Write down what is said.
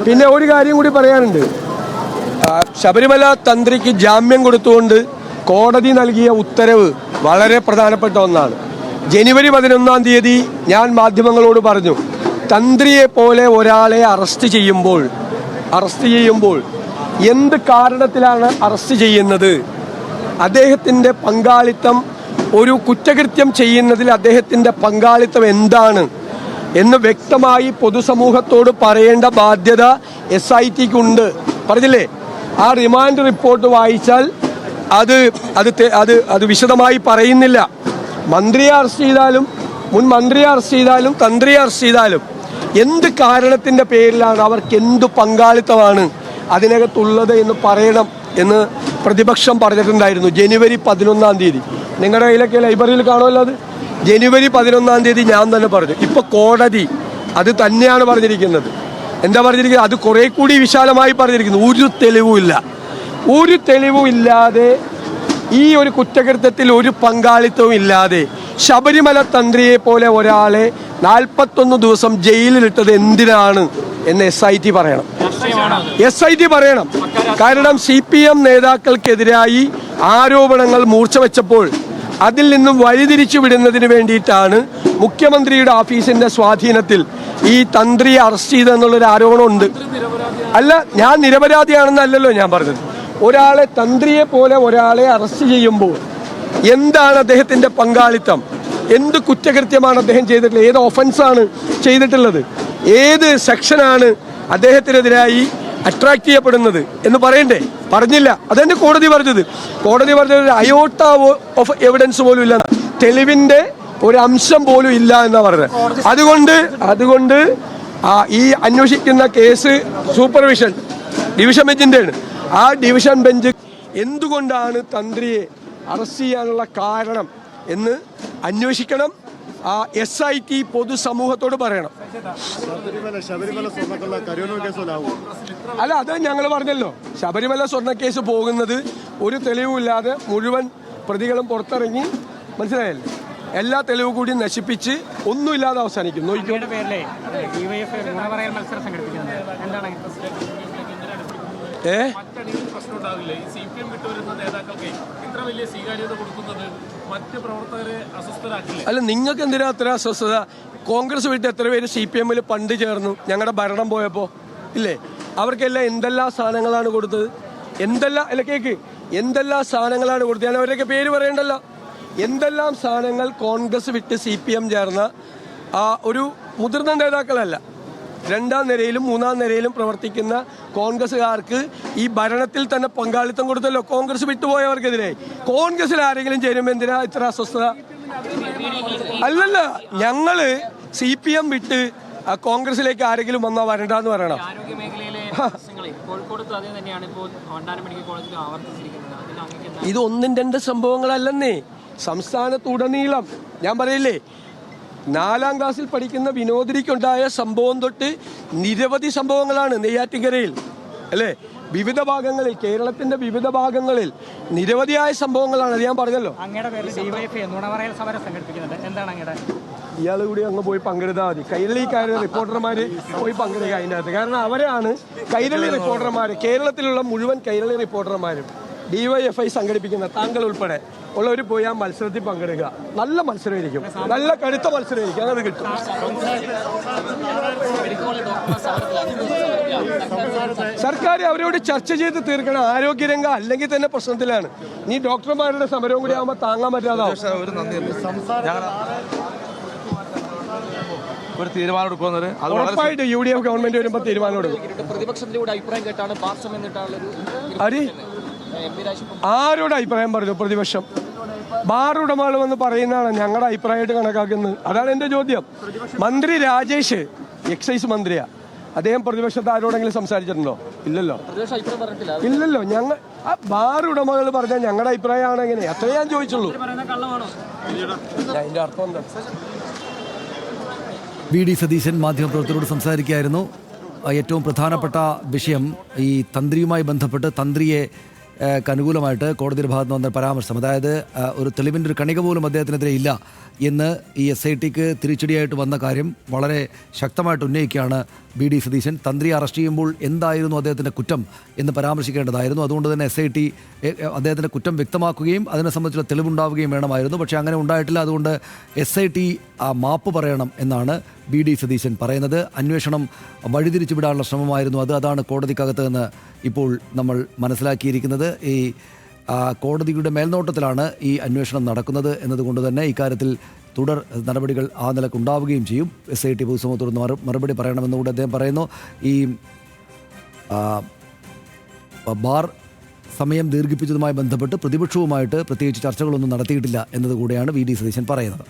പിന്നെ ഒരു കാര്യം കൂടി പറയാനുണ്ട്. ശബരിമല തന്ത്രിക്ക് ജാമ്യം കൊടുത്തുകൊണ്ട് കോടതി നൽകിയ ഉത്തരവ് വളരെ പ്രധാനപ്പെട്ട ഒന്നാണ്. ജനുവരി 11-ാം തീയതി ഞാൻ മാധ്യമങ്ങളോട് പറഞ്ഞു, തന്ത്രിയെ പോലെ ഒരാളെ അറസ്റ്റ് ചെയ്യുമ്പോൾ എന്ത് കാരണത്തിലാണ് അറസ്റ്റ് ചെയ്യുന്നത്, അദ്ദേഹത്തിൻ്റെ പങ്കാളിത്തം, ഒരു കുറ്റകൃത്യം ചെയ്യുന്നതിൽ അദ്ദേഹത്തിൻ്റെ പങ്കാളിത്തം എന്താണ് എന്ന് വ്യക്തമായി പൊതുസമൂഹത്തോട് പറയേണ്ട ബാധ്യത SITക്കുണ്ട്. പറഞ്ഞില്ലേ? ആ റിമാൻഡ് റിപ്പോർട്ട് വായിച്ചാൽ അത് വിശദമായി പറയുന്നില്ല. മന്ത്രിയെ അറസ്റ്റ് ചെയ്താലും, മുൻ മന്ത്രിയെ അറസ്റ്റ് ചെയ്താലും, തന്ത്രിയെ അറസ്റ്റ് ചെയ്താലും എന്ത് കാരണത്തിൻ്റെ പേരിലാണ്, അവർക്ക് എന്ത് പങ്കാളിത്തമാണ് അതിനകത്തുള്ളത് എന്ന് പറയണം എന്ന് പ്രതിപക്ഷം പറഞ്ഞിട്ടുണ്ടായിരുന്നു. ജനുവരി 11-ാം തീയതി നിങ്ങളുടെ കയ്യിലൊക്കെ ലൈബ്രറിയിൽ കാണുമല്ലോ. അത് ജനുവരി 11-ാം തീയതി ഞാൻ തന്നെ പറഞ്ഞു. ഇപ്പോൾ കോടതി അത് തന്നെയാണ് പറഞ്ഞിരിക്കുന്നത്. എന്താ പറഞ്ഞിരിക്കുന്നത്? അത് കുറെ കൂടി വിശാലമായി പറഞ്ഞിരിക്കുന്നു. ഒരു തെളിവും ഇല്ലാതെ ഈ ഒരു കുറ്റകൃത്യത്തിൽ ഒരു പങ്കാളിത്തവും ഇല്ലാതെ ശബരിമല തന്ത്രിയെ പോലെ ഒരാളെ 41 ദിവസം ജയിലിലിട്ടത് എന്തിനാണ് എന്ന് SIT പറയണം. കാരണം CPM നേതാക്കൾക്കെതിരായി ആരോപണങ്ങൾ മൂർച്ച വെച്ചപ്പോൾ അതിൽ നിന്നും വഴിതിരിച്ചു വിടുന്നതിന് വേണ്ടിയിട്ടാണ് മുഖ്യമന്ത്രിയുടെ ഓഫീസിന്റെ സ്വാധീനത്തിൽ ഈ തന്ത്രിയെ അറസ്റ്റ് ചെയ്തെന്നുള്ളൊരു ആരോപണമുണ്ട്. അല്ല, ഞാൻ നിരപരാധിയാണെന്നല്ലല്ലോ ഞാൻ പറഞ്ഞത്. ഒരാളെ, തന്ത്രിയെ പോലെ ഒരാളെ അറസ്റ്റ് ചെയ്യുമ്പോൾ എന്താണ് അദ്ദേഹത്തിന്റെ പങ്കാളിത്തം, എന്ത് കുറ്റകൃത്യമാണ് അദ്ദേഹം ചെയ്തിട്ടുള്ളത്, ഏത് ഒഫൻസാണ് ചെയ്തിട്ടുള്ളത്, ഏത് സെക്ഷനാണ് അദ്ദേഹത്തിനെതിരായി അട്രാക്ട് ചെയ്യപ്പെടുന്നത് എന്ന് പറയണ്ടേ? പറഞ്ഞില്ല. അതെന്നെ കോടതി പറഞ്ഞത് ഒരു അയോട്ട ഓഫ് എവിഡൻസ് പോലും ഇല്ല, തെളിവിന്റെ ഒരു അംശം പോലും ഇല്ല എന്നാ പറഞ്ഞത്. അതുകൊണ്ട് ഈ അന്വേഷിക്കുന്ന കേസ് ഡിവിഷൻ ബെഞ്ചിന്റെയാണ്. ആ ഡിവിഷൻ ബെഞ്ച് എന്തുകൊണ്ടാണ് തന്ത്രിയെ അറസ്റ്റ് ചെയ്യാനുള്ള കാരണം എന്ന് അന്വേഷിക്കണം. SIT പൊതുസമൂഹത്തോട് പറയണം. അല്ല, അത് ഞങ്ങൾ പറഞ്ഞല്ലോ. ശബരിമല സ്വർണ്ണക്കേസ് പോകുന്നത് ഒരു തെളിവുമില്ലാതെ മുഴുവൻ പ്രതികളും പുറത്തിറങ്ങി, മനസ്സിലായല്ലേ? എല്ലാ തെളിവ് കൂടി നശിപ്പിച്ച് ഒന്നുമില്ലാതെ അവസാനിക്കും. നോക്കിക്കോ. അല്ല, നിങ്ങൾക്ക് എന്തിനാ അത്ര അസ്വസ്ഥത? കോൺഗ്രസ് വിട്ട് എത്ര പേര് CPMൽ പണ്ട് ചേർന്നു ഞങ്ങളുടെ ഭരണം പോയപ്പോ? ഇല്ലേ? അവർക്കെല്ലാം എന്തെല്ലാം സാധനങ്ങളാണ് കൊടുത്തത്? എന്തെല്ലാം സാധനങ്ങളാണ് കൊടുത്തത്? ഞാൻ അവരൊക്കെ പേര് പറയണ്ടല്ലോ. എന്തെല്ലാം സാധനങ്ങൾ കോൺഗ്രസ് വിട്ട് CPM ചേർന്ന ഒരു മുതിർന്ന നേതാക്കളല്ല, 2ാം നിരയിലും 3ാം നിരയിലും പ്രവർത്തിക്കുന്ന കോൺഗ്രസ്സുകാർക്ക് ഈ ഭരണത്തിൽ തന്നെ പങ്കാളിത്തം കൊടുത്തല്ലോ. കോൺഗ്രസ് വിട്ടുപോയവർക്കെതിരെ കോൺഗ്രസിൽ ആരെങ്കിലും ചേരുമ്പോൾ എന്തിനാ ഇത്ര അസ്വസ്ഥത? അല്ലല്ല, ഞങ്ങള് CPM വിട്ട് കോൺഗ്രസിലേക്ക് ആരെങ്കിലും വന്നാൽ വരണ്ടെന്ന് പറയണം. ഇത് 1-2 സംഭവങ്ങളല്ലെന്നേ, സംസ്ഥാനത്തുടനീളം. ഞാൻ പറയില്ലേ, 4ാം ക്ലാസ്സിൽ പഠിക്കുന്ന വിനോദിനിക്കുണ്ടായ സംഭവം തൊട്ട് നിരവധി സംഭവങ്ങളാണ് നെയ്യാറ്റിൻകരയിൽ, അല്ലേ? വിവിധ ഭാഗങ്ങളിൽ, കേരളത്തിന്റെ വിവിധ ഭാഗങ്ങളിൽ നിരവധിയായ സംഭവങ്ങളാണ്. അത് ഞാൻ പറഞ്ഞല്ലോ. ഇയാൾ കൂടി അങ്ങ് പോയി പങ്കെടുത്താൽ മതി. കൈരളിക്കാരുടെ റിപ്പോർട്ടർമാര് പോയി പങ്കെടുക്കുക അതിൻ്റെ അകത്ത്. കാരണം അവരാണ് കൈരളി റിപ്പോർട്ടർമാർ. കേരളത്തിലുള്ള മുഴുവൻ കൈരളി റിപ്പോർട്ടർമാരും DYFI സംഘടിപ്പിക്കുന്ന, താങ്കൾ ഉൾപ്പെടെ ഉള്ളവർ പോയി ആ മത്സരത്തിൽ പങ്കെടുക്കുക. നല്ല മത്സരമായിരിക്കും, നല്ല കടുത്ത മത്സരമായിരിക്കും. അങ്ങനെ കിട്ടും. സർക്കാർ അവരോട് ചർച്ച ചെയ്ത് തീർക്കണം. ആരോഗ്യരംഗം അല്ലെങ്കിൽ തന്നെ പ്രശ്നത്തിലാണ്. നീ ഡോക്ടർമാരുടെ സമരവും കൂടി ആകുമ്പോൾ താങ്ങാൻ പറ്റാതാവും. ഒരു തീരുമാനം എടുക്കുന്നത് ഉറപ്പായിട്ട് UDF ഗവൺമെന്റ് വരുമ്പോൾ തീരുമാനം എടുക്കും. ആരോട് അഭിപ്രായം പറഞ്ഞു? പ്രതിപക്ഷം ബാർ ഉടമകൾ വന്ന് പറയുന്നതാണ് ഞങ്ങളുടെ അഭിപ്രായമായിട്ട് കണക്കാക്കുന്നത്. അതാണ് എന്റെ ചോദ്യം. മന്ത്രി രാജേഷ്, എക്സൈസ് മന്ത്രിയാ, അദ്ദേഹം പ്രതിപക്ഷത്തെ ആരോടെങ്കിലും സംസാരിച്ചിട്ടുണ്ടോ? ഇല്ലല്ലോ. ഞങ്ങൾ ബാർ ഉടമകൾ പറഞ്ഞാൽ ഞങ്ങളുടെ അഭിപ്രായമാണ് എങ്ങനെ? അത്രേ ഞാൻ ചോദിച്ചുള്ളൂ. അതിന്റെ അർത്ഥം എന്താ? VD സതീശൻ മാധ്യമപ്രവർത്തകരോട് സംസാരിക്കുകയായിരുന്നു. ഏറ്റവും പ്രധാനപ്പെട്ട വിഷയം ഈ തന്ത്രിയുമായി ബന്ധപ്പെട്ട് തന്ത്രിയെ അനുകൂലമായിട്ട് കോടതിയുടെ ഭാഗത്ത് നിന്ന് വന്ന പരാമർശം, അതായത് ഒരു തെളിവിൻ്റെ ഒരു കണിക പോലും അദ്ദേഹത്തിനെതിരെ ഇല്ല എന്ന് ഈ SITക്ക് തിരിച്ചടിയായിട്ട് വന്ന കാര്യം വളരെ ശക്തമായിട്ട് ഉന്നയിക്കുകയാണ് വി ഡി സതീശൻ. തന്ത്രി അറസ്റ്റ് ചെയ്യുമ്പോൾ എന്തായിരുന്നു അദ്ദേഹത്തിൻ്റെ കുറ്റം എന്ന് പരാമർശിക്കേണ്ടതായിരുന്നു. അതുകൊണ്ട് തന്നെ SIT അദ്ദേഹത്തിൻ്റെ കുറ്റം വ്യക്തമാക്കുകയും അതിനെ സംബന്ധിച്ചുള്ള തെളിവുണ്ടാവുകയും വേണമായിരുന്നു. പക്ഷേ അങ്ങനെ ഉണ്ടായിട്ടില്ല. അതുകൊണ്ട് SIT മാപ്പ് പറയണം എന്നാണ് വി ഡി സതീശൻ പറയുന്നത്. അന്വേഷണം വഴിതിരിച്ചു വിടാനുള്ള ശ്രമമായിരുന്നു അതാണ് കോടതിക്കകത്ത് എന്ന് ഇപ്പോൾ നമ്മൾ മനസ്സിലാക്കിയിരിക്കുന്നത്. ഈ കോടതിയുടെ മേൽനോട്ടത്തിലാണ് ഈ അന്വേഷണം നടക്കുന്നത് എന്നതുകൊണ്ട് തന്നെ ഇക്കാര്യത്തിൽ തുടർ നടപടികൾ ആ നിലക്കുണ്ടാവുകയും ചെയ്യും. SIT പൊതുസമൂഹത്തോട് മറുപടി പറയണമെന്നുകൂടി അദ്ദേഹം പറയുന്നു. ഈ ബാർ സമയം ദീർഘിപ്പിച്ചതുമായി ബന്ധപ്പെട്ട് പ്രതിപക്ഷവുമായിട്ട് പ്രത്യേകിച്ച് ചർച്ചകളൊന്നും നടത്തിയിട്ടില്ല എന്നതുകൂടിയാണ് വി ഡി സതീശൻ പറയുന്നത്.